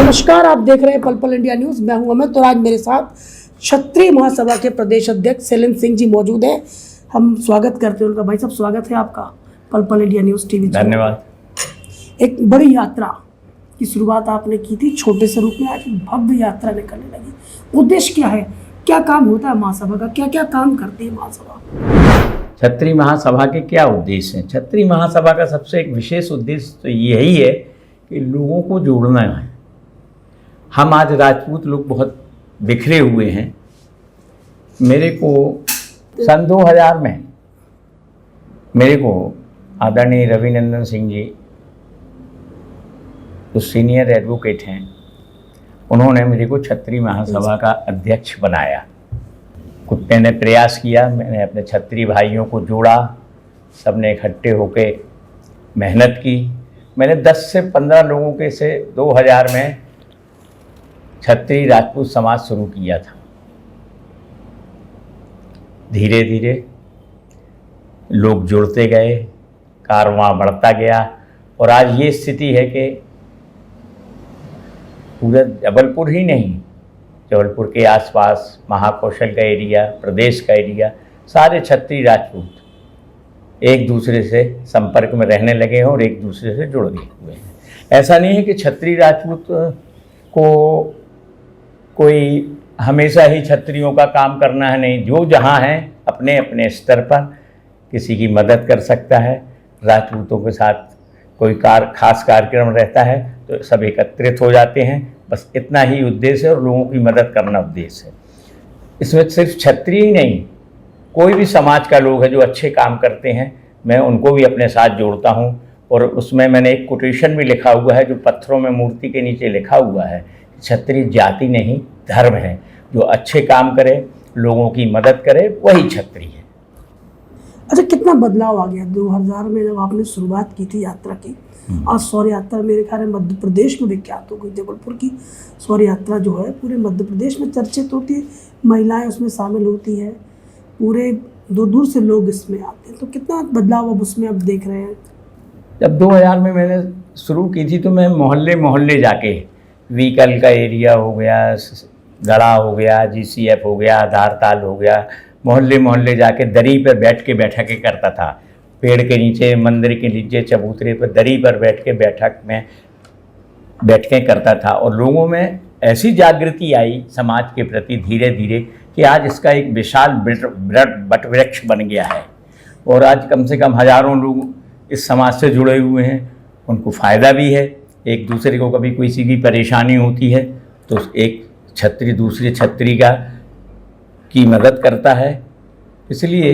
नमस्कार, आप देख रहे हैं पल पल इंडिया न्यूज़। मैं हूं अमित और आज मेरे साथ क्षत्रिय महासभा के प्रदेश अध्यक्ष शैलेंद्र सिंह जी मौजूद हैं। हम स्वागत करते हैं उनका। भाई साहब, स्वागत है आपका पल पल इंडिया न्यूज़ टीवी। धन्यवाद। एक बड़ी यात्रा की शुरुआत आपने की थी छोटे से रूप में, आज भव्य यात्रा निकलने लगी। उद्देश्य क्या है, क्या काम होता है महासभा का, क्या क्या काम करती है महासभा? क्षत्रिय महासभा के क्या उद्देश्य हैं? क्षत्रिय महासभा का सबसे एक विशेष उद्देश्य तो यही है कि लोगों को जोड़ना है। हम आज राजपूत लोग बहुत बिखरे हुए हैं। मेरे को सन 2000 में मेरे को आदरणीय रविनंदन सिंह जी, जो सीनियर एडवोकेट हैं, उन्होंने मेरे को क्षत्रिय महासभा का अध्यक्ष बनाया। मैंने प्रयास किया, मैंने अपने क्षत्रिय भाइयों को जोड़ा, सबने इकट्ठे होके मेहनत की। मैंने 10 से 15 लोगों के से 2000 में क्षत्रिय राजपूत समाज शुरू किया था। धीरे धीरे लोग जुड़ते गए, कारवां बढ़ता गया और आज ये स्थिति है कि पूरा जबलपुर ही नहीं, जबलपुर के आसपास महाकौशल का एरिया, प्रदेश का एरिया, सारे क्षत्रिय राजपूत एक दूसरे से संपर्क में रहने लगे हैं और एक दूसरे से जुड़ गए हुए हैं। ऐसा नहीं है कि क्षत्रिय राजपूत को कोई हमेशा ही क्षत्रियों का काम करना है, नहीं। जो जहाँ हैं अपने अपने स्तर पर किसी की मदद कर सकता है। राजपूतों के साथ कोई खास कार्यक्रम रहता है तो सब एकत्रित हो जाते हैं। बस इतना ही उद्देश्य है और लोगों की मदद करना उद्देश्य है। इसमें सिर्फ क्षत्रिय ही नहीं, कोई भी समाज का लोग है जो अच्छे काम करते हैं, मैं उनको भी अपने साथ जोड़ता हूँ। और उसमें मैंने एक कोटेशन भी लिखा हुआ है जो पत्थरों में मूर्ति के नीचे लिखा हुआ है, क्षत्रिय जाति नहीं धर्म है। जो अच्छे काम करे, लोगों की मदद करे, वही क्षत्रिय है। अच्छा, कितना बदलाव आ गया 2000 में जब आपने शुरुआत की थी यात्रा की। आज सौर यात्रा मेरे ख्याल में मध्य प्रदेश में विख्यात हो गई। जबलपुर की सौर यात्रा जो है पूरे मध्य प्रदेश में चर्चित होती है, महिलाएं उसमें शामिल होती हैं, पूरे दूर दूर से लोग इसमें आते हैं। तो कितना बदलाव अब उसमें अब देख रहे हैं? जब 2000 में मैंने शुरू की थी तो मैं मोहल्ले मोहल्ले जाके, व्हीकल का एरिया हो गया, गड़ा हो गया, जीसीएफ हो गया, धारताल हो गया, मोहल्ले मोहल्ले जाके दरी पर बैठ के बैठकें करता था। पेड़ के नीचे, मंदिर के नीचे, चबूतरे पर दरी पर बैठ के बैठक में बैठकें करता था। और लोगों में ऐसी जागृति आई समाज के प्रति धीरे धीरे कि आज इसका एक विशाल वटवृक्ष बन गया है। और आज कम से कम हज़ारों लोग इस समाज से जुड़े हुए हैं। उनको फ़ायदा भी है। एक दूसरे को कभी किसी की परेशानी होती है तो एक क्षत्रिय दूसरे क्षत्रिय की मदद करता है। इसलिए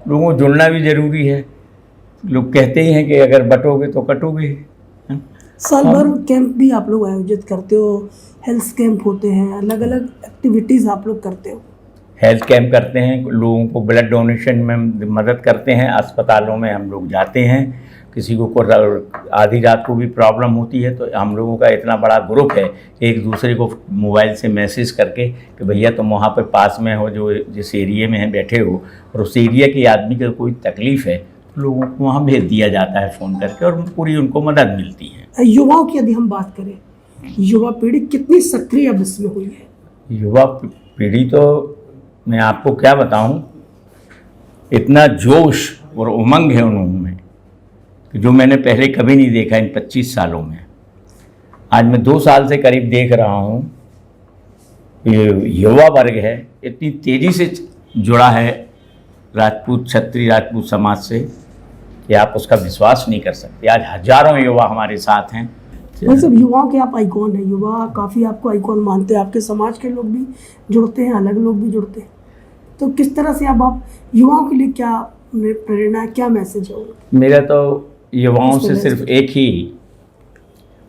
लोगों को जुड़ना भी ज़रूरी है। लोग कहते ही हैं कि अगर बटोगे तो कटोगे। साल भर कैंप भी आप लोग आयोजित करते हो, हेल्थ कैंप होते हैं, अलग अलग एक्टिविटीज़ आप लोग करते हो। हेल्थ कैंप करते हैं, लोगों को ब्लड डोनेशन में मदद करते हैं, अस्पतालों में हम लोग जाते हैं। किसी को आधी रात को भी प्रॉब्लम होती है तो हम लोगों का इतना बड़ा ग्रुप है, एक दूसरे को मोबाइल से मैसेज करके कि भैया तुम वहाँ पे पास में हो, जो जिस एरिया में है बैठे हो, और उस एरिया के आदमी को कोई तकलीफ़ है तो लोगों को वहाँ भेज दिया जाता है फ़ोन करके और पूरी उनको मदद मिलती है। युवाओं की यदि हम बात करें, युवा पीढ़ी कितनी सक्रिय अब इसमें हुई है? युवा पीढ़ी तो मैं आपको क्या बताऊं, इतना जोश और उमंग है उनमें कि जो मैंने पहले कभी नहीं देखा इन 25 सालों में। आज मैं 2 साल से करीब देख रहा हूं, ये युवा वर्ग है इतनी तेज़ी से जुड़ा है राजपूत, क्षत्रिय राजपूत समाज से कि आप उसका विश्वास नहीं कर सकते। आज हजारों युवा हमारे साथ हैं। वही सब युवाओं के आप आइकॉन हैं। युवा काफ़ी आपको आइकॉन मानते हैं। आपके समाज के लोग भी जुड़ते हैं, अलग लोग भी जुड़ते हैं। तो किस तरह से अब आप युवाओं के लिए क्या प्रेरणा है, क्या मैसेज है? मेरा तो युवाओं से सिर्फ एक ही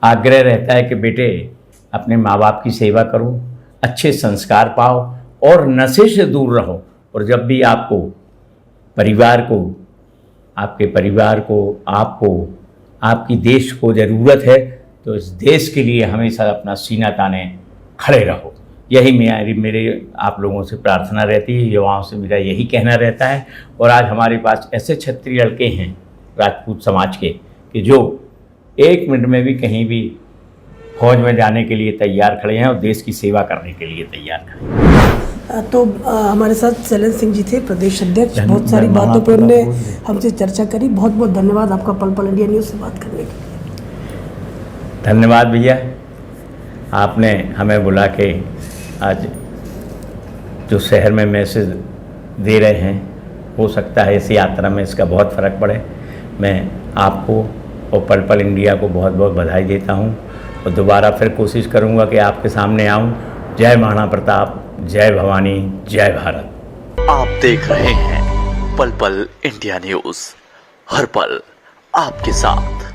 आग्रह रहता है कि बेटे अपने माँ बाप की सेवा करो, अच्छे संस्कार पाओ और नशे से दूर रहो। और जब भी आपको परिवार को, आपके परिवार को, आपको, आपकी देश को ज़रूरत है तो इस देश के लिए हमेशा अपना सीना ताने खड़े रहो। यही मेरे आप लोगों से प्रार्थना रहती है, युवाओं से मेरा यही कहना रहता है। और आज हमारे पास ऐसे क्षत्रिय लड़के हैं राजपूत समाज के कि जो 1 मिनट में भी कहीं भी फौज में जाने के लिए तैयार खड़े हैं और देश की सेवा करने के लिए तैयार खड़े हैं। तो हमारे साथ शैलेंद्र सिंह जी थे, प्रदेश अध्यक्ष। बहुत सारी धन्यवाद बातों पर उन्होंने आपका। हमसे चर्चा करी। बहुत बहुत धन्यवाद आपका पल पल इंडिया न्यूज़ से बात करने के लिए। धन्यवाद भैया, आपने हमें बुला के आज जो शहर में मैसेज दे रहे हैं, हो सकता है इस यात्रा में इसका बहुत फ़र्क पड़े। मैं आपको और पल पल इंडिया को बहुत बहुत बधाई देता हूं और दोबारा फिर कोशिश करूंगा कि आपके सामने आऊं। जय महाराणा प्रताप, जय भवानी, जय भारत। आप देख रहे हैं पल पल इंडिया न्यूज़, हर पल आपके साथ।